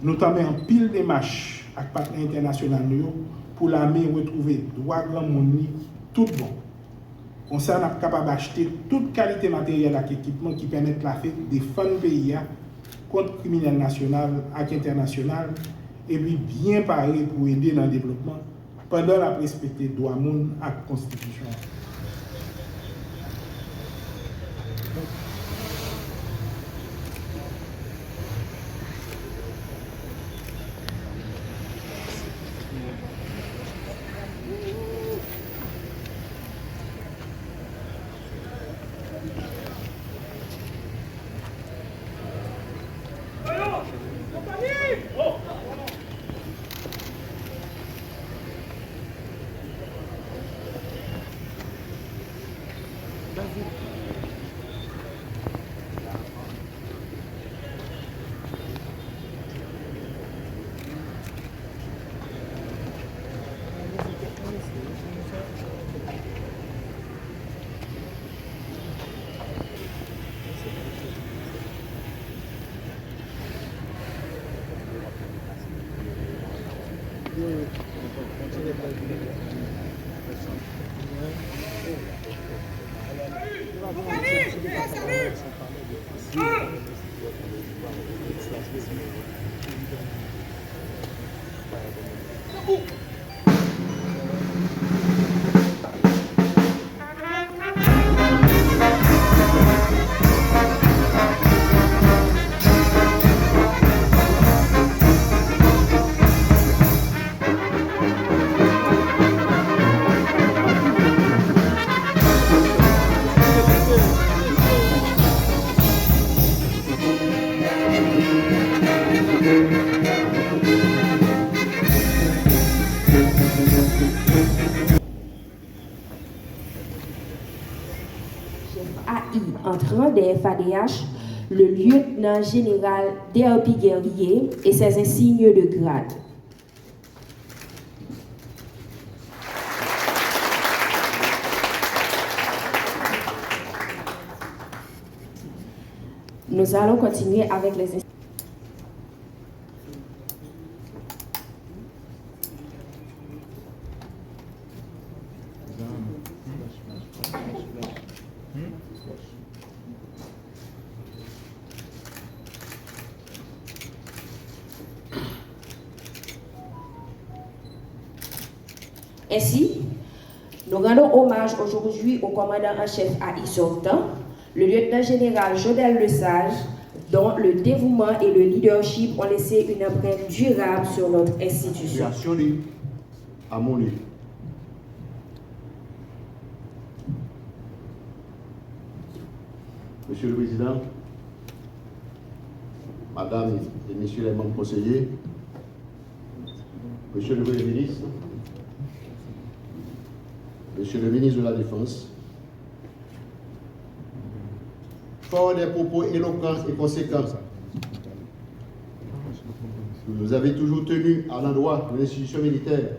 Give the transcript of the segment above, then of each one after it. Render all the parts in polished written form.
Nous avons en pile de marches avec les partenaires internationaux pour l'armée retrouver droit grand monde tout bon. Comme ça, nous sommes capables d'acheter toute qualité matérielle et équipement qui permettent la fait de défendre le pays contre criminel national et international et puis bien paré pour aider dans le développement pendant la respecter les droits de l'homme et la Constitution. Entrant des FADH, le lieutenant général DRP Guerrier et ses insignes de grade. Nous allons continuer avec les insignes. Ainsi, nous rendons hommage aujourd'hui au commandant en chef AI sortant, le lieutenant général Jodel Lesage, dont le dévouement et le leadership ont laissé une empreinte durable sur notre institution. À mon lieu. Monsieur le Président, Madame et Messieurs les membres conseillers, Monsieur le Premier ministre, Monsieur le ministre de la Défense, fort des propos éloquents et conséquents que vous avez toujours tenus à l'endroit de l'institution militaire,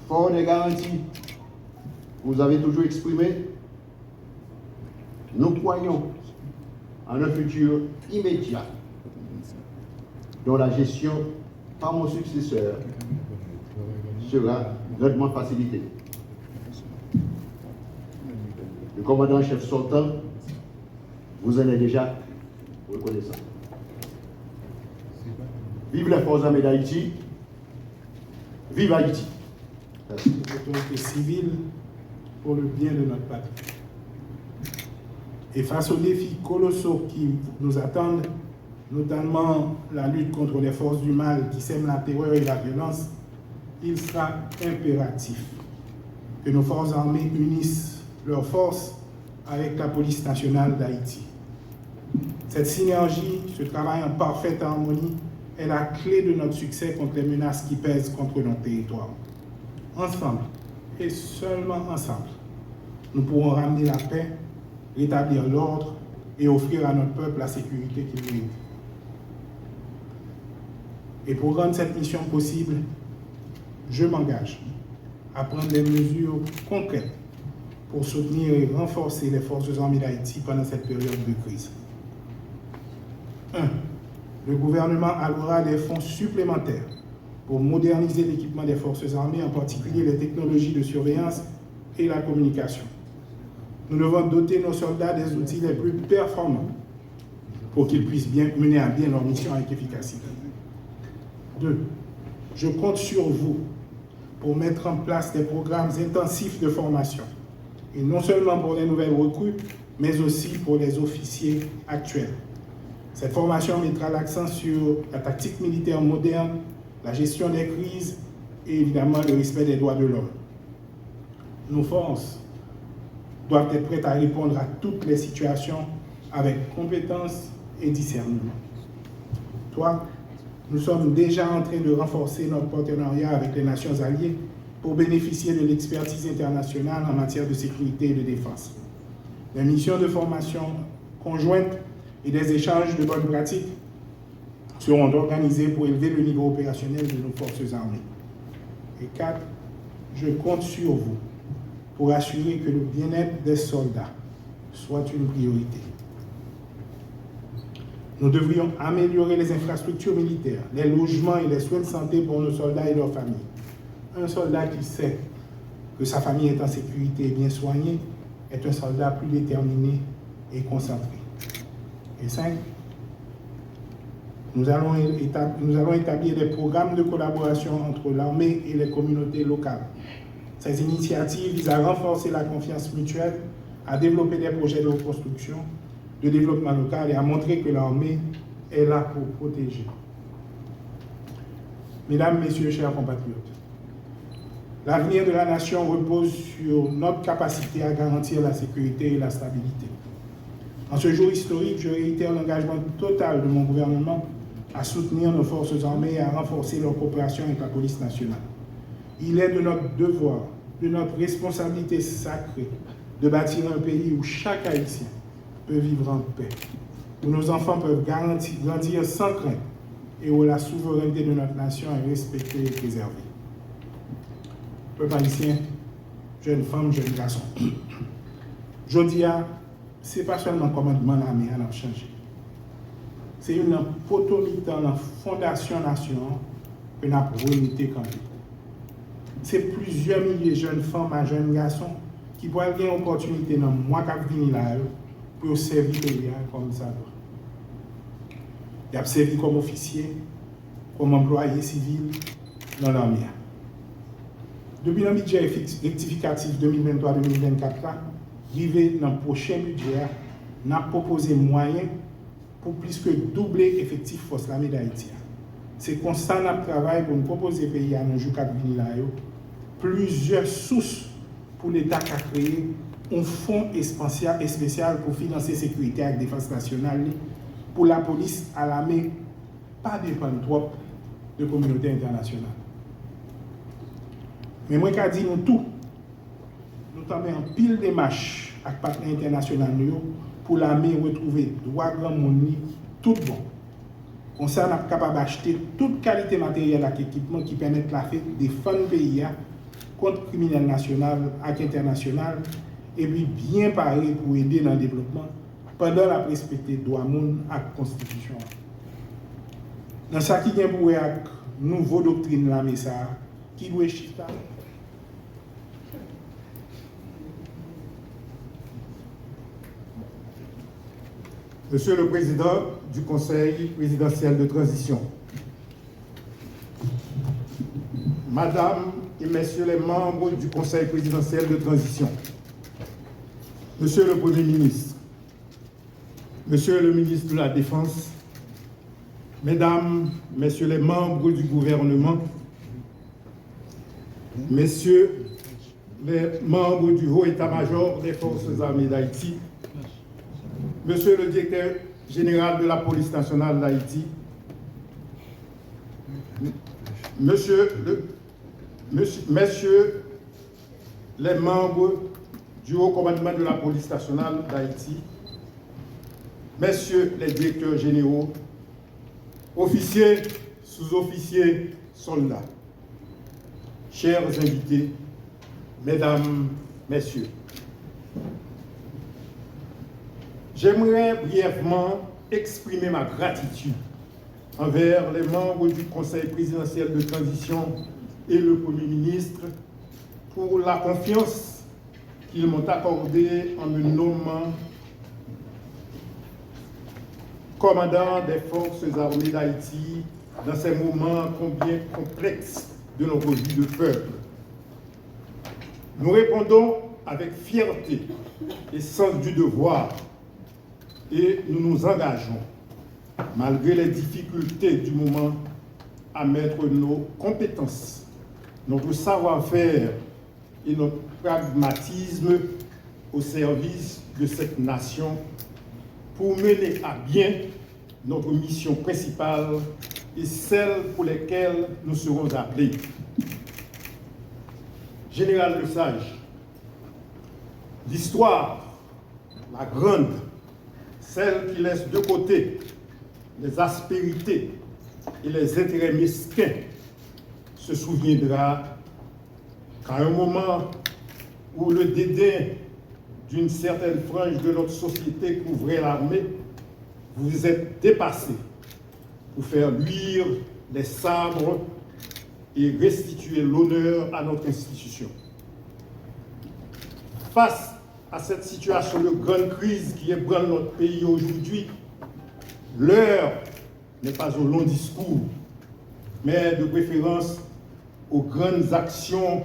fort des garanties que vous avez toujours exprimées, nous croyons en un futur immédiat dont la gestion par mon successeur sera grandement facilitée. Le commandant-chef sortant vous en est déjà reconnaissant. Vive les forces armées d'Haïti, vive Haïti. L'autorité civile pour le bien de notre patrie. Et face aux défis colossaux qui nous attendent, notamment la lutte contre les forces du mal qui sèment la terreur et la violence, il sera impératif que nos forces armées unissent leurs forces avec la police nationale d'Haïti. Cette synergie, ce travail en parfaite harmonie, est la clé de notre succès contre les menaces qui pèsent contre nos territoires. Ensemble, et seulement ensemble, nous pourrons ramener la paix, rétablir l'ordre et offrir à notre peuple la sécurité qu'il mérite. Et pour rendre cette mission possible, je m'engage à prendre des mesures concrètes pour soutenir et renforcer les forces armées d'Haïti pendant cette période de crise. 1. le gouvernement allouera des fonds supplémentaires pour moderniser l'équipement des forces armées, en particulier les technologies de surveillance et la communication. Nous devons doter nos soldats des outils les plus performants pour qu'ils puissent mener à bien leur mission avec efficacité. 2. Je compte sur vous pour mettre en place des programmes intensifs de formation, et non seulement pour les nouvelles recrues, mais aussi pour les officiers actuels. Cette formation mettra l'accent sur la tactique militaire moderne, la gestion des crises et évidemment le respect des droits de l'homme. Nos forces doivent être prêtes à répondre à toutes les situations avec compétence et discernement. 3. Nous sommes déjà en train de renforcer notre partenariat avec les nations alliées pour bénéficier de l'expertise internationale en matière de sécurité et de défense. Les missions de formation conjointes et des échanges de bonnes pratiques seront organisés pour élever le niveau opérationnel de nos forces armées. Et 4. Je compte sur vous pour assurer que le bien-être des soldats soit une priorité. Nous devrions améliorer les infrastructures militaires, les logements et les soins de santé pour nos soldats et leurs familles. Un soldat qui sait que sa famille est en sécurité et bien soignée est un soldat plus déterminé et concentré. Et 5. Nous allons établir des programmes de collaboration entre l'armée et les communautés locales. Ces initiatives visent à renforcer la confiance mutuelle, à développer des projets de reconstruction, de développement local et à montrer que l'armée est là pour protéger. Mesdames, Messieurs, chers compatriotes, l'avenir de la nation repose sur notre capacité à garantir la sécurité et la stabilité. En ce jour historique, je réitère l'engagement total de mon gouvernement à soutenir nos forces armées et à renforcer leur coopération avec la police nationale. Il est de notre devoir, de notre responsabilité sacrée de bâtir un pays où chaque Haïtien peut vivre en paix, où nos enfants peuvent grandir sans crainte et où la souveraineté de notre nation est respectée et préservée. Peuple haïtien, jeunes femmes, jeunes garçons, je dis, ce n'est pas seulement le commandement de l'armée qui a changé. C'est une potomite dans la fondation nationale que nous avons remis quand même. C'est plusieurs milliers de jeunes femmes et jeunes garçons qui pourraient avoir une opportunité dans le mois qui vient là pour servir le pays comme ça doit. Ils ont servi comme officier, comme employé civil dans l'armée. Depuis le budget rectificatif 2023-2024, arrivé dans le prochain budget, nous avons proposé moyens pour plus que doubler l'effectif force l'armée d'Haïti. C'est comme ça que nous travaillons pour nous proposer au pays à nos jours plusieurs sources pour l'État qui a créé un fonds spécial pour financer la sécurité et la défense nationale pour la police à l'armée, pas dépendre trop de la communauté internationale. Mais moi, je dis nous tout, nous avons en pile de marches avec les partenaires internationaux pour l'armée retrouver droit grand monde tout bon. Comme ça, nous sommes capables d'acheter toute qualité matérielle et équipement qui permettent de défendre le pays contre criminels national et international et puis bien paré pour aider dans le développement pendant la respecter droit monde et la constitution. Dans ce qui vient pour la nouvelle doctrine de la MESA, qui doit shifter. Monsieur le Président du Conseil présidentiel de transition, Madame et Messieurs les membres du Conseil présidentiel de transition, Monsieur le Premier ministre, Monsieur le ministre de la Défense, Mesdames, Messieurs les membres du gouvernement, Messieurs les membres du Haut État-major des Forces armées d'Haïti, Monsieur le directeur général de la police nationale d'Haïti, Messieurs les membres du Haut commandement de la police nationale d'Haïti, Messieurs les directeurs généraux, officiers, sous-officiers, soldats, chers invités, Mesdames, Messieurs, j'aimerais brièvement exprimer ma gratitude envers les membres du Conseil présidentiel de transition et le Premier ministre pour la confiance qu'ils m'ont accordée en me nommant commandant des forces armées d'Haïti dans ces moments combien complexes de notre vie de peuple. Nous répondons avec fierté et sens du devoir et nous nous engageons, malgré les difficultés du moment, à mettre nos compétences, notre savoir-faire et notre pragmatisme au service de cette nation pour mener à bien notre mission principale et celle pour lesquelles nous serons appelés. Général Lesage, l'histoire, la grande, celle qui laisse de côté les aspérités et les intérêts mesquins, se souviendra qu'à un moment où le dédain d'une certaine frange de notre société couvrait l'armée, vous vous êtes dépassé pour faire luire les sabres et restituer l'honneur à notre institution. Face à cette situation de grande crise qui ébranle notre pays aujourd'hui, l'heure n'est pas au long discours, mais de préférence aux grandes actions